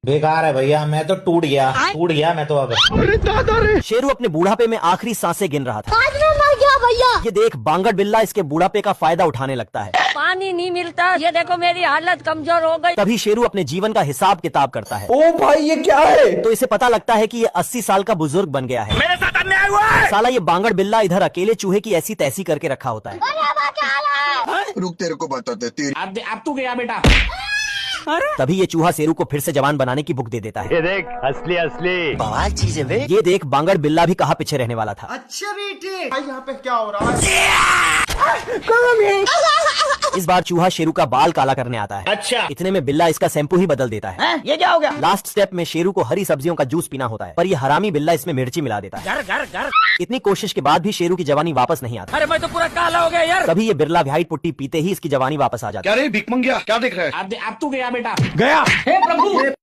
बेकार है भैया, मैं तो टूट गया मैं तो अब। शेरू अपने बुढ़ापे में आखिरी सांसें गिन रहा था। आज मैं मर गया भैया। ये देख बांगड़ बिल्ला इसके बुढ़ापे का फायदा उठाने लगता है। पानी नहीं मिलता, ये देखो मेरी हालत कमजोर हो गई। तभी शेरू अपने जीवन का हिसाब किताब करता है। ओ भाई ये क्या है? तो इसे पता लगता है कि ये 80 साल का बुजुर्ग बन गया है। मेरे साथ अन्याय हुआ है। साला ये बांगड़ बिल्ला इधर अकेले चूहे की ऐसी तैसी करके रखा होता है। रुक तेरे को बताते तेरी। अब तू गया बेटा। तभी ये चूहा शेरू को फिर से जवान बनाने की बुक दे देता है। ये देख असली असली बवाल चीज है वे। ये देख बांगड़ बिल्ला भी कहाँ पीछे रहने वाला था। अच्छा बेटे भाई यहाँ पे क्या हो रहा है? इस बार चूहा शेरू का बाल काला करने आता है। अच्छा। इतने में बिल्ला इसका शैम्पू ही बदल देता है। ये क्या हो गया? लास्ट स्टेप में शेरू को हरी सब्जियों का जूस पीना होता है, पर ये हरामी बिल्ला इसमें मिर्ची मिला देता है। इतनी कोशिश के बाद भी शेरू की जवानी वापस नहीं आती। अरे मैं तो पूरा काला हो गया यार। तभी ये बिरला व्हाइट पुट्टी पीते ही इसकी जवानी वापस आ जाती है। क्या रे भिख मंगिया क्या देख रहा है? अब तू गया बेटा। गया। हे प्रभु।